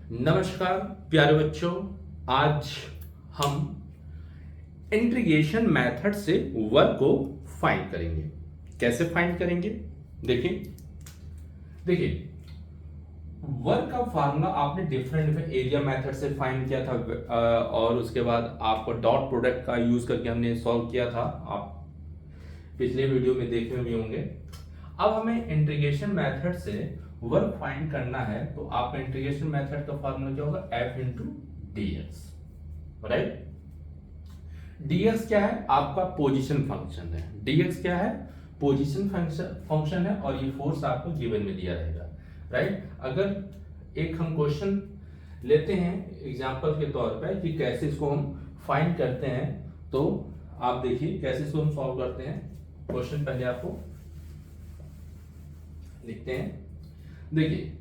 नमस्कार प्यारे बच्चों। आज हम इंटीग्रेशन मेथड से वर्क को फाइंड करेंगे। कैसे फाइंड करेंगे? देखिए देखिए वर्क का फार्मूला आपने डिफरेंट एरिया मेथड से फाइंड किया था और उसके बाद आपको डॉट प्रोडक्ट का यूज करके हमने सॉल्व किया था। आप पिछले वीडियो में देखे हुए होंगे। अब हमें इंटीग्रेशन मेथड से वर्क फाइंड करना है, तो आपका इंटीग्रेशन मेथड का फार्मूला क्या होगा? f into d x, right. dx क्या है? आपका पोजीशन फंक्शन है। dx क्या है? पोजीशन फंक्शन है और ये फोर्स आपको गिवन में दिया रहेगा, राइट। अगर एक हम क्वेश्चन लेते हैं एग्जांपल के तौर पर कि कैसे इसको हम फाइंड करते हैं, तो आप देखिए कैसे इसको हम सॉल्व करते हैं। क्वेश्चन पहले आपको लिखते हैं। देखिए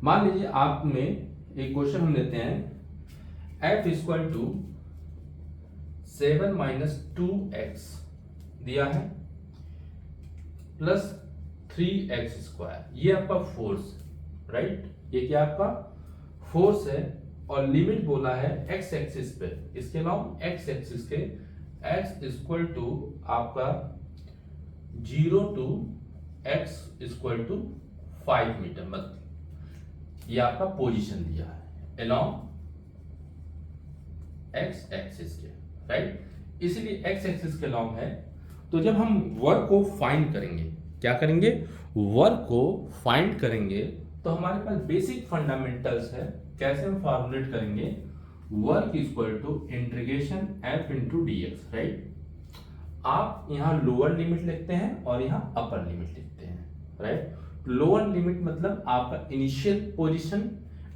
मान लीजिए आप में एक क्वेश्चन हम लेते हैं f equal to 7 minus 2x दिया है प्लस 3x स्क्वायर। ये आपका फोर्स, राइट। ये क्या आपका फोर्स है और लिमिट बोला है x एक्सिस पे। इसके अलावा x एक्सिस के x इक्वल टू आपका 0 to x equal to 5 metre, मतलब ये आपका पोजीशन दिया है अलोंग x एक्सिस के, राइट। इसलिए x एक्सिस के अलोंग है। तो जब हम वर्क को फाइंड करेंगे, क्या करेंगे? वर्क को फाइंड करेंगे तो हमारे पास बेसिक फंडामेंटल्स है। कैसे हम फॉर्मुलेट करेंगे? Work equal to integration f into d x, right. आप यहाँ लोअर लिमिट लिखते हैं और यहाँ अपर लिमिट लिखते हैं, राइट। लोअर लिमिट मतलब आपका initial position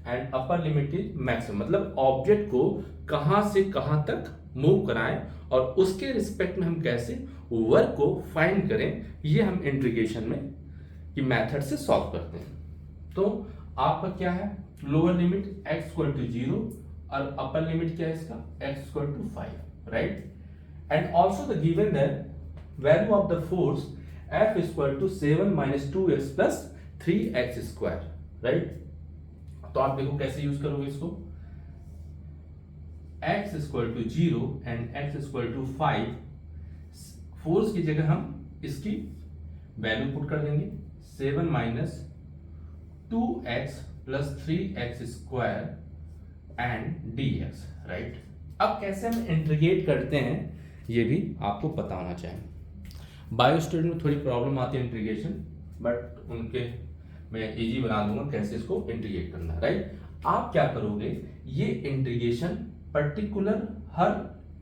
and upper limit is maximum, मतलब ऑब्जेक्ट को कहां से कहां तक मूव कराएं और उसके रिस्पेक्ट में हम कैसे वर्क को फाइंड करें, ये हम इंटीग्रेशन में की मेथड से सॉल्व करते हैं। तो आपका क्या है? Lower limit x equal to 0 और अपर लिमिट क्या है इसका? x equal to 5, right. And also the given that value of the force f equal to 7 minus 2x plus 3x square, right. तो आप देखो कैसे यूज करोगे इसको। x equal to 0 and x equal to 5, force की जगह हम इसकी वैल्यू पुट कर देंगे 7 minus 2x plus 3x square and dx, right. अब कैसे हम इंटीग्रेट करते हैं ये भी आपको पता होना चाहिए। बायो स्टूडेंट में थोड़ी प्रॉब्लम आती है इंटीग्रेशन, बट उनके मैं इजी बना दूंगा कैसे इसको इंटीग्रेट करना है, राइट। आप क्या करोगे? ये इंटीग्रेशन पर्टिकुलर हर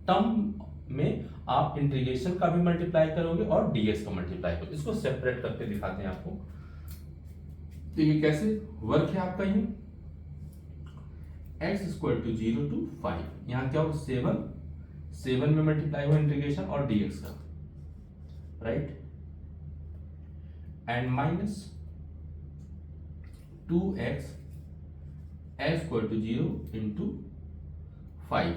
टर्म में आप इंटीग्रेशन का भी मल्टीप्लाई करोगे और डीएक्स का मल्टीप्लाई करोगे। इसको सेपरेट करके दिखाते हैं आपको। तो ये कैसे वर्क है आपका? ये x इक्वल टू 0 टू 5, यहाँ क्या हो? 7 में मल्टीप्लाई हुआ इंटीग्रेशन और dx का, right. And minus 2x x equal to 0 into 5।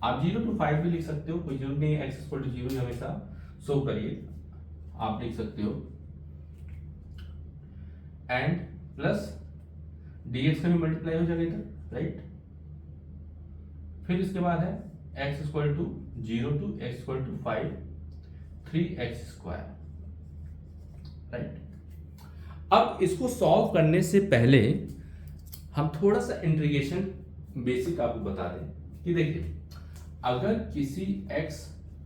आप 0 टू 5 भी लिख सकते हो, कोई जरूरी नहीं है x इक्वल टू 0 हमेशा शो करिए, आप लिख सकते हो। एंड प्लस dx का भी मल्टीप्लाई हो जाएगा इधर, राइट। फिर इसके बाद है x equal to 0 to x equal to 5 3x square, right. अब इसको सॉल्व करने से पहले हम थोड़ा सा इंटीग्रेशन बेसिक आपको बता दें कि देखिए अगर किसी x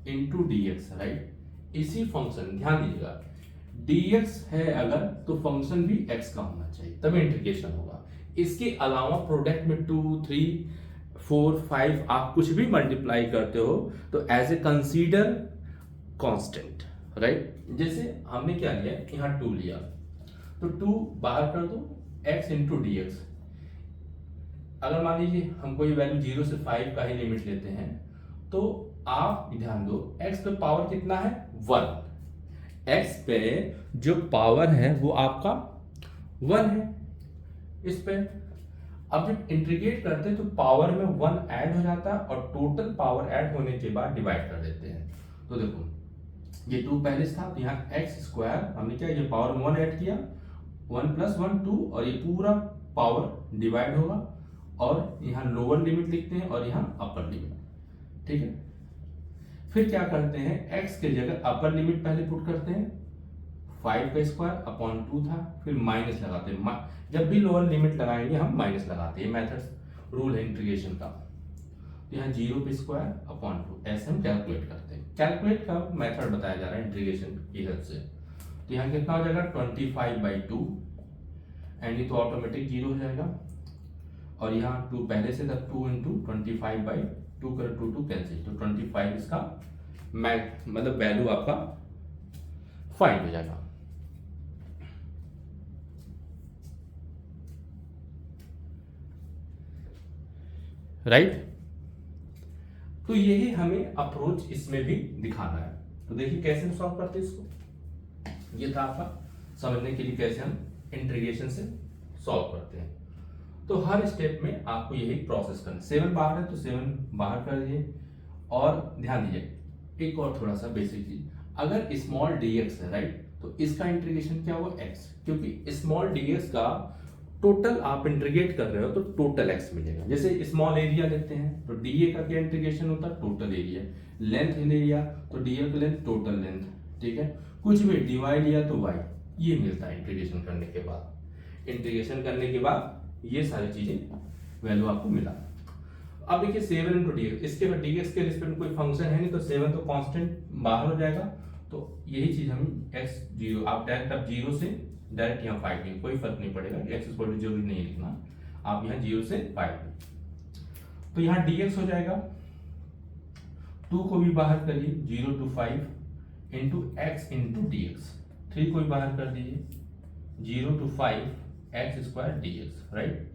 into d x, right, इसी फंक्शन, ध्यान दीजिएगा dx है अगर तो फंक्शन भी x का होना चाहिए तभी इंटीग्रेशन होगा। इसके अलावा प्रोडक्ट में 2 3 4 5 आप कुछ भी मल्टीप्लाई करते हो तो as a consider constant, right. जैसे हमने क्या लिया, यहाँ 2 लिया तो 2 बाहर कर दो, x इंटू डी एक्स। अगर मान लीजिए हम कोई वैल्यू 0 से 5 का ही लिमिट लेते हैं तो आप ध्यान दो x पे पावर कितना है? 1। x पे जो पावर है वो आपका 1 है। इस पे अब जब इंटीग्रेट करते हैं तो पावर में 1 ऐड हो जाता है और टोटल पावर ऐड होने के बाद डिवाइड कर देते हैं। तो देखो ये 2 पहले था तो यहाँ x स्क्वायर हमने क्या, ये पावर में 1 ऐड किया, 1 प्लस 1 2 और ये पूरा पावर डिवाइड होगा और यहाँ लोअर लिमिट लिखते हैं और यहाँ अपर लिमिट, ठीक है। फिर क्या करते हैं, x की जगह अपर लिमिट पहले पुट करते हैं, 5 का स्क्वायर अपॉन 2 था, फिर माइनस लगाते हैं। जब भी लोअर लिमिट लगाएंगे हम माइनस लगाते हैं, मेथड रूल है इंटीग्रेशन का। तो यहाँ 0 पे स्क्वायर अपॉन 2 ऐसे हम कैलकुलेट करते हैं। कैलकुलेट का मेथड बताया जा रहा है इंटीग्रेशन की हेल्प से। तो यहाँ कितना हो जाएगा 25/2 एंड ये तो ऑटोमेटिक 0 हो जाएगा, और यहाँ 2 पहले से था, 2 इंटू 25/2 कर 2 कैंसिल, तो 25 इसका मतलब वैल्यू आपका फाइंड हो जाएगा। राइट, तो यही हमें अप्रोच इसमें भी दिखाना है। तो देखिए कैसे हम सॉल्व करते हैं इसको। ये था आपका समझने के लिए कैसे हम इंटीग्रेशन से सॉल्व करते हैं। तो हर स्टेप में आपको यही प्रोसेस करना है। 7 बाहर है तो 7 बाहर कर दीजिए, और ध्यान दीजिए एक और थोड़ा सा बेसिक चीज, अगर स्मॉल dx है राइट, तो इसका इंटीग्रेशन क्या होगा x, क्योंकि स्मॉल dx का टोटल आप इंटीग्रेट कर रहे हो तो टोटल x मिलेगा। जैसे स्मॉल एरिया लेते हैं तो dA का क्या इंटीग्रेशन होता है, टोटल एरिया। लेंथ लिया तो dl का लेंथ टोटल लेंथ, ठीक है। कुछ भी dy लिया तो y, ये मिलता है इंटीग्रेशन करने के बाद। इंटीग्रेशन करने के बाद ये सारी चीजें वैल्यू आपको मिला। अब देखिए 7 इंटू dx, इसके बाद dx के रिस्पेक्ट में कोई फंक्शन है नहीं, तो 7 तो कांस्टेंट बाहर हो जाएगा। तो यही चीज हम x 0, आप डायरेक्ट अब 0 से डायरेक्ट यहाँ 5 लिखें, कोई फर्क नहीं पड़ेगा, x इक्वल टू जरूरी नहीं लिखना, आप यहाँ 0 से 5। तो यहाँ dx हो जाएगा, 2 को भी बाहर करिए, 0 to 5 into x into dx, 3 को भी बाहर कर दीजिए, 0 to 5 x square dx, right.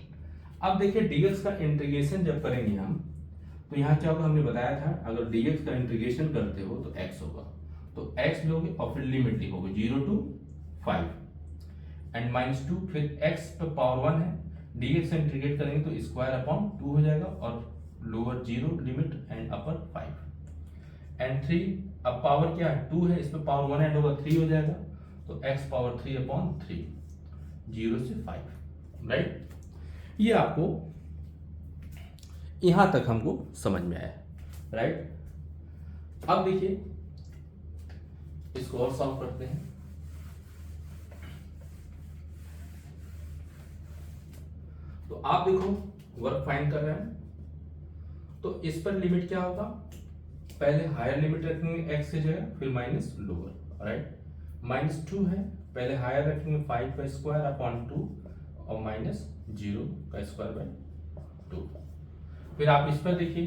अब देखिए dx का इंटीग्रेशन जब करेंगे हम, तो यहाँ क्या होगा, हमने बताया था अगर dx का इंटीग्रेशन करते हो तो x होगा, तो x लोगे और फिर लिमिट लिखोगे 0 to 5 एंड -2, फिर x पे पावर 1 है, dx से इंटीग्रेट करेंगे तो स्क्वायर अपॉन 2 हो जाएगा, और lower 0 limit and upper 5 and 3, अब पावर क्या है 2 है, इस पे पावर 1 ऐड होगा 3 हो जाएगा, तो x पावर 3 अपॉन 3, 0 से 5, राइट। ये आपको यहां तक हमको समझ में आया, राइट। अब देखिए इसको और सॉल्व करते हैं। तो आप देखो वर्क फाइंड कर रहे हैं, तो इस पर लिमिट क्या होगा, पहले हायर लिमिट रखेंगे x की जगह, फिर माइनस लोअर, राइट। -2 है, पहले हायर रखेंगे 5 का स्क्वायर अपॉन 2 और -0 का स्क्वायर बाय 2। फिर आप इस पर देखिए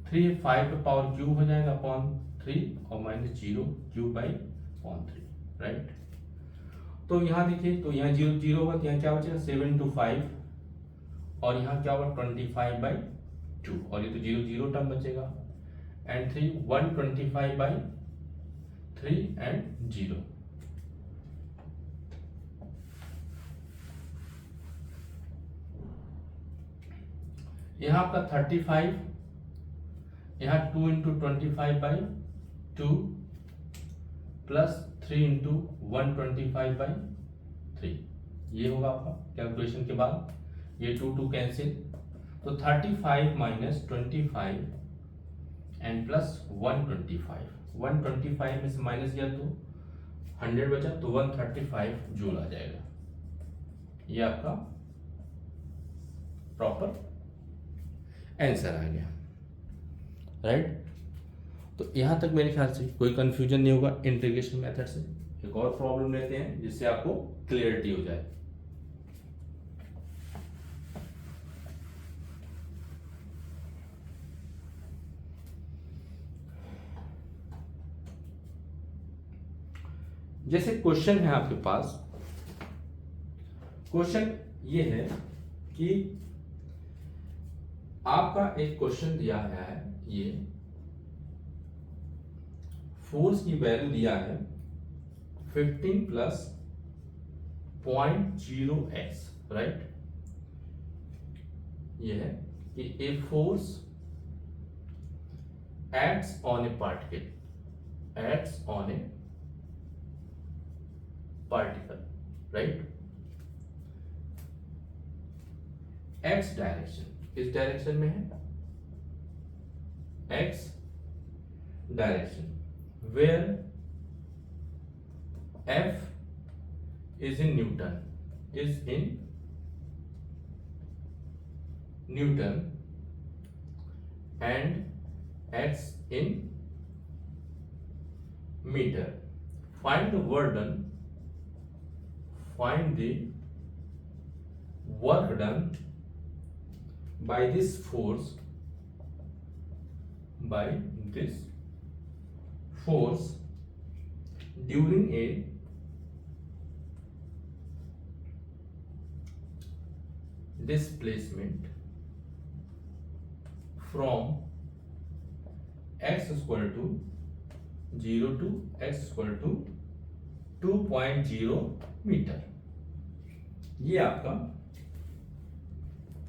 3 5 पे पावर क्यूब हो जाएगा अपॉन 3 और -0 क्यूब बाई अपॉन 3, राइट। तो यहाँ देखिए, तो यहाँ 0 0 होगा, तो यहाँ क्या बचेगा 7 to 5, और यहाँ क्या होगा 25/2, और ये तो 0 0 टर्म बचेगा, एंड 3 125/3 एंड 0। यहाँ आपका 35, यहाँ 2 इंटू 25/2 प्लस 3 इंटू 125/3, ये होगा आपका कैलकुलेशन के बाद, ये 2 कैंसिल, तो 35 माइनस 25 एंड प्लस 125, 125 में से माइनस किया तो 100 बचा, तो 135 जूल आ जाएगा। ये आपका प्रॉपर आंसर आ गया, राइट। तो यहां तक मेरे ख्याल से कोई कंफ्यूजन नहीं होगा इंटीग्रेशन मेथड से। एक और प्रॉब्लम लेते हैं जिससे आपको क्लियरिटी हो जाए। जैसे क्वेश्चन है आपके पास, क्वेश्चन ये है कि आपका एक क्वेश्चन दिया गया है, ये फोर्स की वैल्यू दिया है 15 प्लस 0.0x, राइट। ये है कि a force acts on a particle, acts on a particle, right, x direction, इस डायरेक्शन में है, x direction, where F is in Newton, and x in meter. Find the work done by this force during a displacement from x equal to 0 to x equal to 2.0 मीटर। ये आपका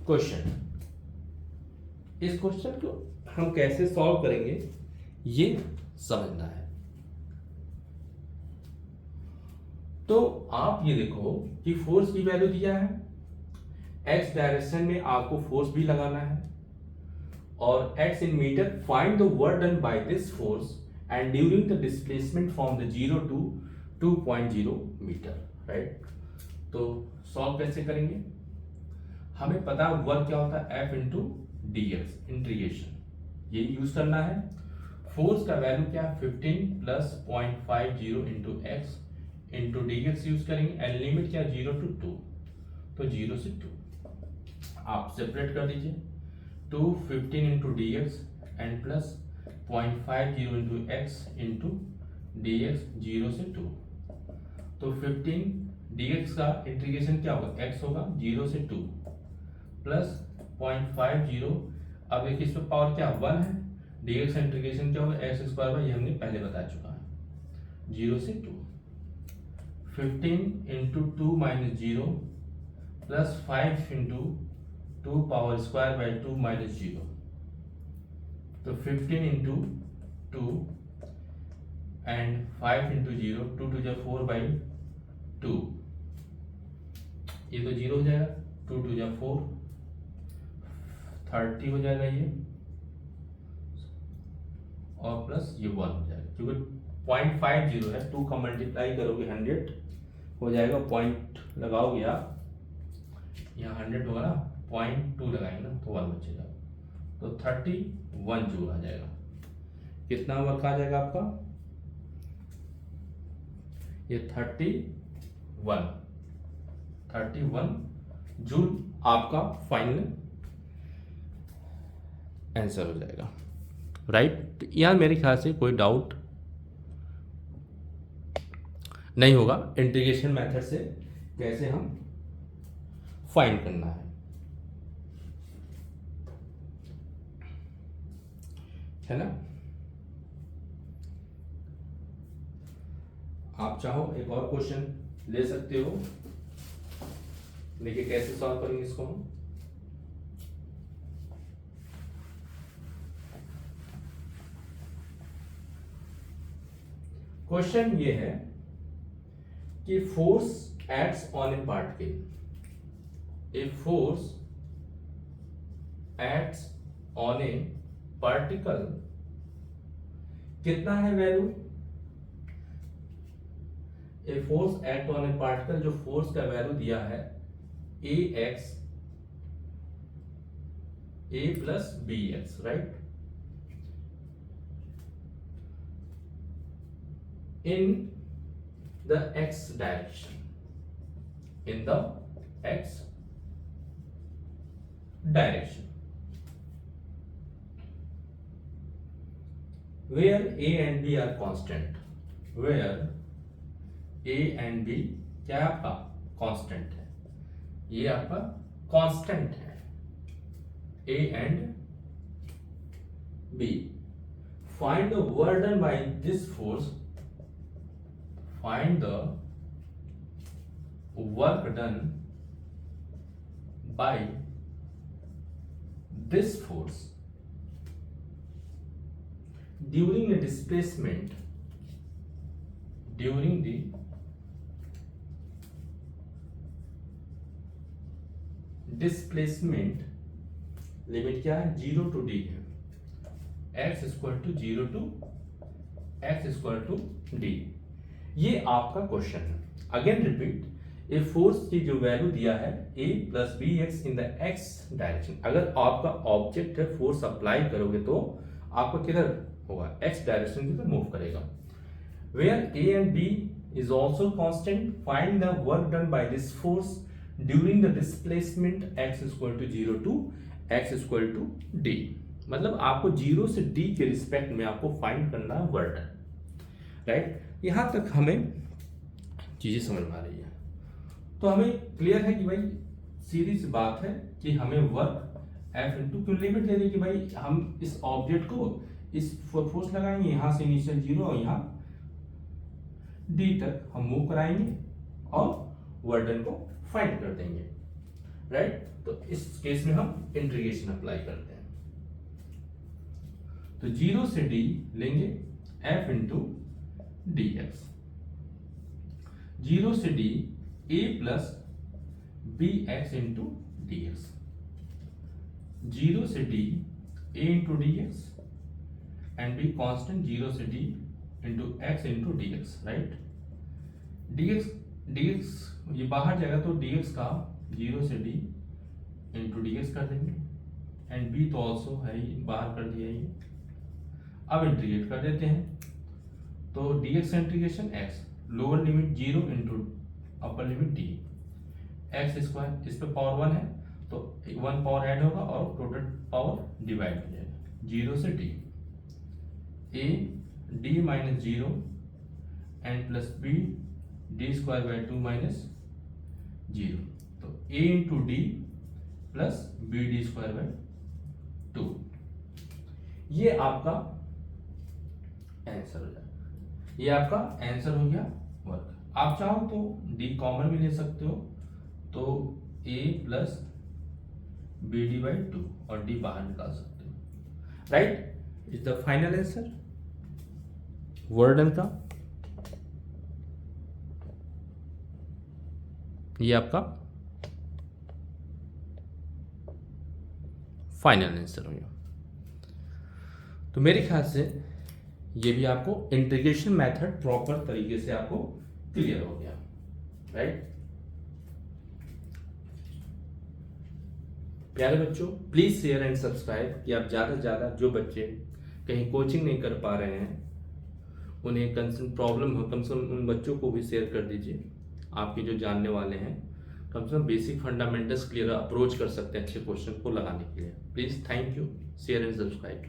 question. इस question को हम कैसे solve करेंगे ये समझना है। तो आप ये देखो कि फोर्स की वैल्यू दिया है, x डायरेक्शन में आपको फोर्स भी लगाना है, और x in metre, find the work done by this force and during the displacement from the 0 to 2.0 metre, right. तो सॉल्व कैसे करेंगे? हमें पता है वर्क क्या होता है, F into d x, integration, ये यूज करना है। फोर्स का वैल्यू क्या है, 15 plus 0.50 into x into d x use करेंगे, एंड लिमिट क्या, 0 टू 2, तो 0 से 2 आप सेपरेट कर दीजिए। 15 into d x and plus 0.50 into x into d x, 0 से 2, तो 15 डी एक्स का इंटीग्रेशन क्या होगा, x होगा 0 से 2 प्लस 0.50, अब देखिए इसमें पावर क्या 1 है, डी एक्स इंटीग्रेशन क्या होगा, एक्स स्क्वायर बाई, ये हमने पहले बता चुका है, 0 से 2, 15 into 2 minus 0 plus 5 into 2 power square by 2 minus 0, तो 15 इंटू 2 एंड 5 इंटू 0, 2 टू जा 4 बाई 2, ये तो 0 हो जाएगा, 2 टू जा 4, 30 हो जाएगा ये, और प्लस ये 1 हो जाएगा, क्योंकि 0.50 है, 2 का मल्टीप्लाई करोगे 100 हो जाएगा, पॉइंट लगाओगे आप, यहाँ 100 होगा ना, 0.2 लगाएंगे ना तो 1 बचेगा, तो 31 जूल आ जाएगा। कितना वर्क आ जाएगा आपका, ये 31 जूल आपका फाइनल आंसर हो जाएगा, राइट। यहाँ मेरे ख्याल से कोई डाउट नहीं होगा इंटीग्रेशन मेथड से कैसे हम फाइंड करना है ना। आप चाहो एक और क्वेश्चन ले सकते हो, देखिए कैसे सॉल्व करेंगे इसको हम। क्वेश्चन ये है कि force acts on a particle, a force acts on a particle, कितना है value, a force act on a particle, जो फोर्स का वैल्यू दिया है a x a plus b x, right, in the x direction, in the x direction, where a and b are constant, where a and b क्या है आपका constant है, ये आपका कांस्टेंट है, a and b, find the work done by this force, find the work done by this force during a displacement, during the displacement limit क्या है, 0 to d है, x equal to 0 to x equal to d। ये आपका question है। Again repeat, a force की जो value दिया है a plus b x in the x direction, अगर आपका ऑब्जेक्ट है फोर्स अप्लाई करोगे तो आपका किधर होगा, x डायरेक्शन की तरफ मूव करेगा। Where a and b is also constant, find the work done by this force during the displacement x equal to 0 to x equal to d। मतलब आपको 0 से d के रिस्पेक्ट में आपको फाइंड करना है वर्क डन, राइट। यहां तक हमें चीजें समझ में आ रही है, तो हमें क्लियर है कि भाई सीधी सी बात है कि हमें वर्क एफ इंटू क्यों लिमिट दे दी कि भाई हम इस ऑब्जेक्ट को इस फोर्स लगाएंगे, यहां से इनिशियल 0 और यहां डी तक हम मूव कराएंगे और वर्क डन को फाइंड कर देंगे, राइट। तो इस केस में हम इंटीग्रेशन अप्लाई करते हैं, तो 0 से d लेंगे f इंटू डी एक्स, 0 से d a plus b x into d x, 0 से d a into d x and b constant 0 से d into x into d x, right. D x ये बाहर जाएगा तो डी एक्स का 0 से d into d x कर देंगे एंड b तो ऑल्सो है ही, बाहर कर दिया ये। अब इंटीग्रेट कर देते हैं, तो D x integration x, lower limit 0 into upper limit d, x square, इस पे पावर 1 है तो 1 पावर ऐड होगा और टोटल पावर डिवाइड हो जाएगा, 0 से d a d minus 0 and plus b d square by 2 minus 0, तो a into d plus b d square by 2, ये आपका आंसर हो जाएगा, ये आपका आंसर हो गया वर्क। आप चाहो तो d कॉमन भी ले सकते हो, तो a plus b d by 2 और d बाहर निकाल सकते हो, right. Is the final answer work done का, ये आपका फाइनल आंसर हो गया। तो मेरे ख्याल से ये भी आपको इंटीग्रेशन मेथड प्रॉपर तरीके से आपको क्लियर हो गया, राइट। प्यारे बच्चों, प्लीज शेयर एंड सब्सक्राइब कि आप ज़्यादा से ज़्यादा जो बच्चे कहीं कोचिंग नहीं कर पा रहे हैं, उन्हें कंसर्न प्रॉब्लम हो, कम से कम उन बच्चों को भी शेयर कर दीजिए। आपके जो जानने वाले हैं कम से कम बेसिक फंडामेंटल्स क्लियर अप्रोच कर सकते हैं अच्छे क्वेश्चन को लगाने के लिए। Please, thank you, share and subscribe.